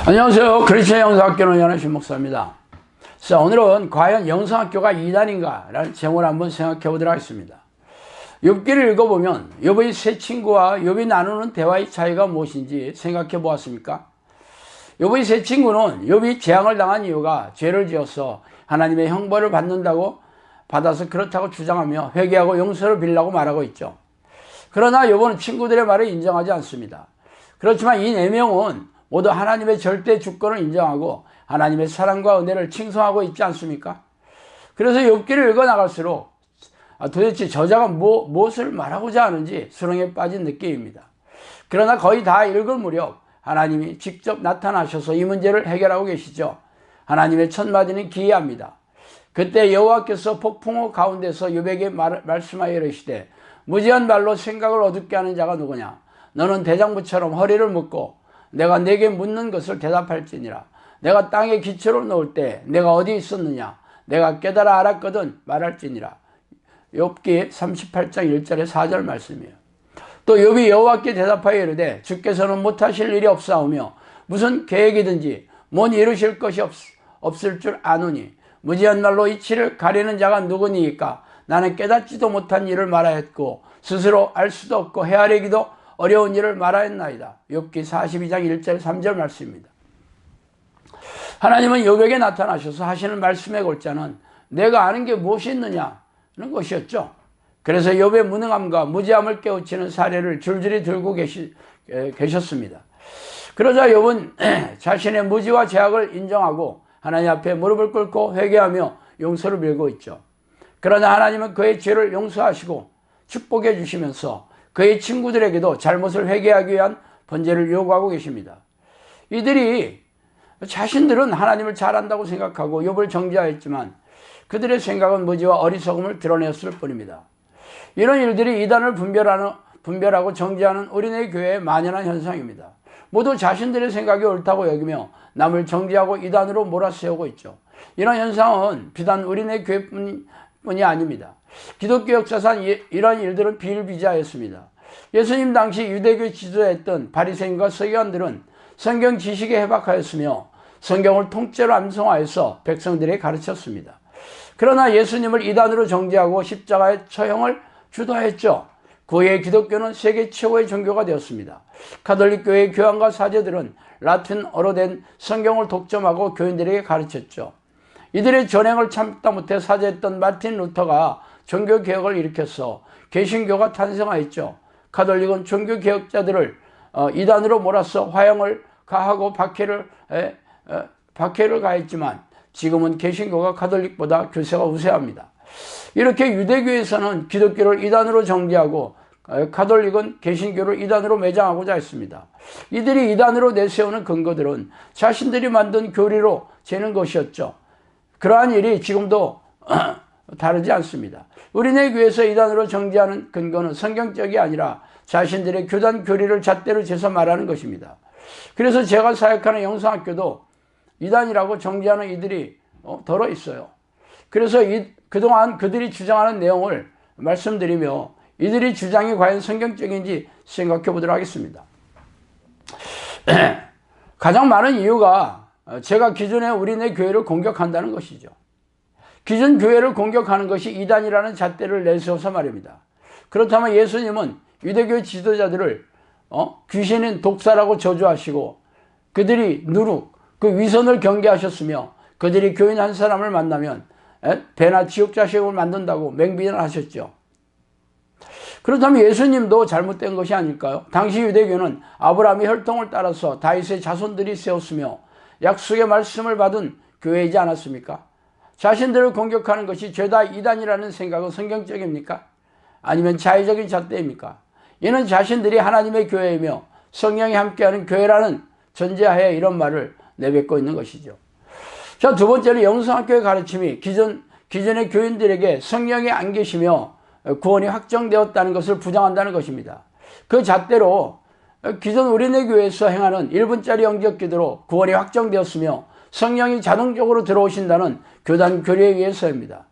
안녕하세요. 그리스도의 영성학교는 연하신 목사입니다. 자, 오늘은 과연 영성학교가 이단인가? 라는 제목을 한번 생각해 보도록 하겠습니다. 욥기를 읽어보면 욥의 세 친구와 욥이 나누는 대화의 차이가 무엇인지 생각해 보았습니까? 욥의 세 친구는 욥이 재앙을 당한 이유가 죄를 지어서 하나님의 형벌을 받아서 그렇다고 주장하며 회개하고 용서를 빌라고 말하고 있죠. 그러나 욥은 친구들의 말을 인정하지 않습니다. 그렇지만 이 네 명은 모두 하나님의 절대 주권을 인정하고 하나님의 사랑과 은혜를 칭송하고 있지 않습니까? 그래서 욥기를 읽어나갈수록 도대체 저자가 무엇을 말하고자 하는지 수렁에 빠진 느낌입니다. 그러나 거의 다 읽을 무렵 하나님이 직접 나타나셔서 이 문제를 해결하고 계시죠. 하나님의 첫 마디는 기이합니다. 그때 여호와께서 폭풍우 가운데서 욥에게 말씀하여 이르시되 무지한 말로 생각을 어둡게 하는 자가 누구냐? 너는 대장부처럼 허리를 묶고 내가 내게 묻는 것을 대답할지니라. 내가 땅에 기초를 놓을 때 내가 어디 있었느냐? 내가 깨달아 알았거든 말할지니라. 욥기 38장 1절에 4절 말씀이에요. 또 욥이 여호와께 대답하여 이르되 주께서는 못하실 일이 없사오며 무슨 계획이든지 뭔 이루실 것이 없을 줄 아노니 무지한 말로 이치를 가리는 자가 누구니이까? 나는 깨닫지도 못한 일을 말하였고 스스로 알 수도 없고 헤아리기도 어려운 일을 말하였나이다. 욥기 42장 1절 3절 말씀입니다. 하나님은 욥에게 나타나셔서 하시는 말씀의 골자는 내가 아는 게 무엇이 있느냐는 것이었죠. 그래서 욥의 무능함과 무지함을 깨우치는 사례를 줄줄이 들고 계셨습니다. 그러자 욥은 자신의 무지와 죄악을 인정하고 하나님 앞에 무릎을 꿇고 회개하며 용서를 빌고 있죠. 그러나 하나님은 그의 죄를 용서하시고 축복해 주시면서 그의 친구들에게도 잘못을 회개하기 위한 번제를 요구하고 계십니다. 이들이 자신들은 하나님을 잘 안다고 생각하고 욥을 정죄하였지만 그들의 생각은 무지와 어리석음을 드러냈을 뿐입니다. 이런 일들이 이단을 분별하고 정죄하는 우리네 교회의 만연한 현상입니다. 모두 자신들의 생각이 옳다고 여기며 남을 정죄하고 이단으로 몰아세우고 있죠. 이런 현상은 비단 우리네 교회뿐이 아닙니다. 기독교 역사상 이런 일들은 비일비재하였습니다. 예수님 당시 유대교 지도했던 바리새인과 서기관들은 성경 지식에 해박하였으며 성경을 통째로 암송하여서 백성들에게 가르쳤습니다. 그러나 예수님을 이단으로 정죄하고 십자가의 처형을 주도했죠. 그 후에 기독교는 세계 최고의 종교가 되었습니다. 가톨릭 교회의 교황과 사제들은 라틴어로 된 성경을 독점하고 교인들에게 가르쳤죠. 이들의 전행을 참다 못해 사죄했던 마틴 루터가 종교개혁을 일으켜서 개신교가 탄생하였죠. 가톨릭은 종교개혁자들을 이단으로 몰아서 화형을 가하고 박해를 가했지만 지금은 개신교가 가톨릭보다 교세가 우세합니다. 이렇게 유대교에서는 기독교를 이단으로 정죄하고 가톨릭은 개신교를 이단으로 매장하고자 했습니다. 이들이 이단으로 내세우는 근거들은 자신들이 만든 교리로 재는 것이었죠. 그러한 일이 지금도 다르지 않습니다. 우리네 교회에서 이단으로 정죄하는 근거는 성경적이 아니라 자신들의 교단 교리를 잣대로 재서 말하는 것입니다. 그래서 제가 사역하는 영성학교도 이단이라고 정죄하는 이들이 덜어 있어요. 그래서 그동안 그들이 주장하는 내용을 말씀드리며 이들이 주장이 과연 성경적인지 생각해 보도록 하겠습니다. 가장 많은 이유가 제가 기존에 우리네 교회를 공격한다는 것이죠. 기존 교회를 공격하는 것이 이단이라는 잣대를 내세워서 말입니다. 그렇다면 예수님은 유대교 지도자들을 귀신인 독사라고 저주하시고 그들이 누룩, 그 위선을 경계하셨으며 그들이 교인 한 사람을 만나면 배나 지옥 자식을 만든다고 맹비난을 하셨죠. 그렇다면 예수님도 잘못된 것이 아닐까요? 당시 유대교는 아브라함의 혈통을 따라서 다윗의 자손들이 세웠으며 약속의 말씀을 받은 교회이지 않았습니까? 자신들을 공격하는 것이 죄다 이단이라는 생각은 성경적입니까? 아니면 자의적인 잣대입니까? 이는 자신들이 하나님의 교회이며 성령이 함께하는 교회라는 전제하에 이런 말을 내뱉고 있는 것이죠. 자, 두 번째는 영성학교의 가르침이 기존의 교인들에게 성령이 안 계시며 구원이 확정되었다는 것을 부정한다는 것입니다. 그 잣대로 기존 우리네 교회에서 행하는 1분짜리 영적 기도로 구원이 확정되었으며 성령이 자동적으로 들어오신다는 교단 교리에 의해서입니다.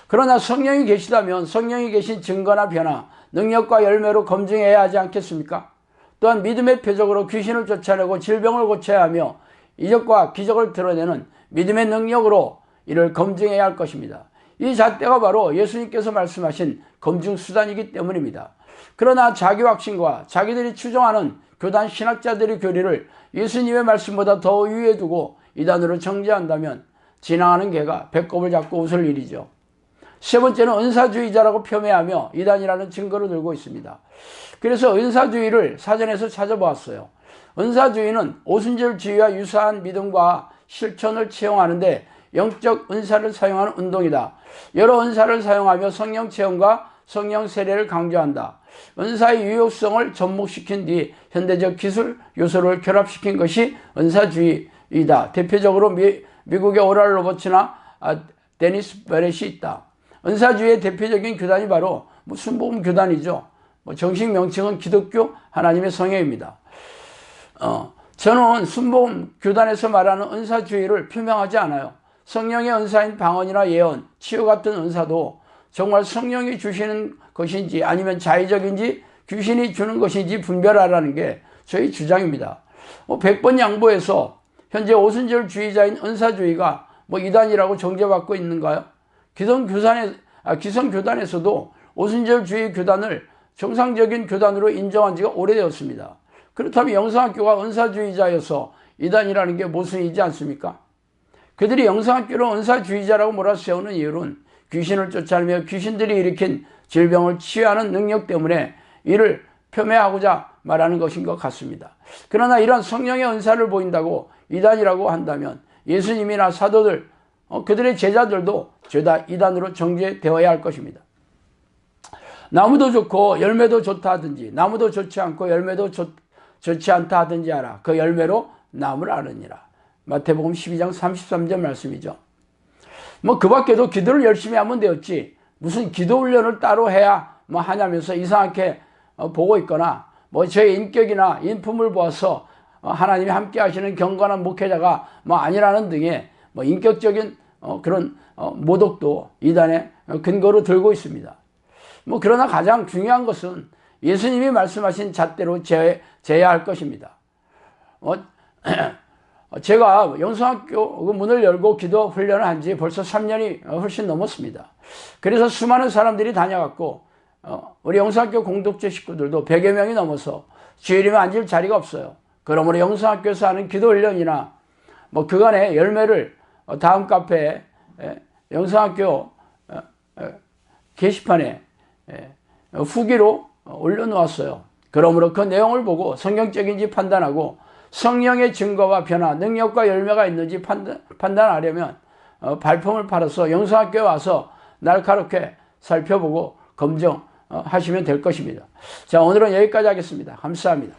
그러나 성령이 계시다면 성령이 계신 증거나 변화, 능력과 열매로 검증해야 하지 않겠습니까? 또한 믿음의 표적으로 귀신을 쫓아내고 질병을 고쳐야 하며 이적과 기적을 드러내는 믿음의 능력으로 이를 검증해야 할 것입니다. 이 잣대가 바로 예수님께서 말씀하신 검증 수단이기 때문입니다. 그러나 자기 확신과 자기들이 추종하는 교단 신학자들의 교리를 예수님의 말씀보다 더 위에 두고 이단으로 정죄한다면 지나가는 개가 배꼽을 잡고 웃을 일이죠. 세 번째는 은사주의자라고 폄훼하며 이단이라는 증거를 들고 있습니다. 그래서 은사주의를 사전에서 찾아보았어요. 은사주의는 오순절주의와 유사한 믿음과 실천을 채용하는데 영적 은사를 사용하는 운동이다. 여러 은사를 사용하며 성령 체험과 성령 세례를 강조한다. 은사의 유효성을 접목시킨 뒤 현대적 기술 요소를 결합시킨 것이 은사주의이다. 대표적으로 미국의 오랄 로버츠나 데니스 베렛이 있다. 은사주의의 대표적인 교단이 바로 순복음 교단이죠. 정식 명칭은 기독교 하나님의 성회입니다. 저는 순복음 교단에서 말하는 은사주의를 표명하지 않아요. 성령의 은사인 방언이나 예언, 치유 같은 은사도 정말 성령이 주시는 것인지 아니면 자의적인지 귀신이 주는 것인지 분별하라는 게 저희 주장입니다. 100번 양보해서 현재 오순절주의자인 은사주의가 이단이라고 정죄받고 있는가요? 기성교단에서도 오순절주의 교단을 정상적인 교단으로 인정한 지가 오래되었습니다. 그렇다면 영성학교가 은사주의자여서 이단이라는 게 모순이지 않습니까? 그들이 영성학교로 은사주의자라고 몰아세우는 이유는 귀신을 쫓아내며 귀신들이 일으킨 질병을 치유하는 능력 때문에 이를 폄훼하고자 말하는 것인 것 같습니다. 그러나 이런 성령의 은사를 보인다고 이단이라고 한다면 예수님이나 사도들, 그들의 제자들도 죄다 이단으로 정죄되어야 할 것입니다. 나무도 좋고 열매도 좋다 하든지 나무도 좋지 않고 열매도 좋지 않다 하든지 알아. 그 열매로 나무를 아느니라. 마태복음 12장 33절 말씀이죠. 그 밖에도 기도를 열심히 하면 되었지 무슨 기도 훈련을 따로 해야 하냐면서 이상하게 보고 있거나 저의 인격이나 인품을 보아서 하나님이 함께 하시는 경건한 목회자가 아니라는 등의 인격적인 그런 모독도 이단의 근거로 들고 있습니다. 그러나 가장 중요한 것은 예수님이 말씀하신 잣대로 제어할 것입니다. 제가 영성학교 문을 열고 기도 훈련을 한 지 벌써 3년이 훨씬 넘었습니다. 그래서 수많은 사람들이 다녀갔고 우리 영성학교 공동체 식구들도 100여 명이 넘어서 주일이면 앉을 자리가 없어요. 그러므로 영성학교에서 하는 기도 훈련이나 그간의 열매를 다음 카페에 영성학교 게시판에 후기로 올려놓았어요. 그러므로 그 내용을 보고 성경적인지 판단하고 성령의 증거와 변화, 능력과 열매가 있는지 판단하려면 발품을 팔아서 영성학교에 와서 날카롭게 살펴보고 검증하시면 될 것입니다. 자, 오늘은 여기까지 하겠습니다. 감사합니다.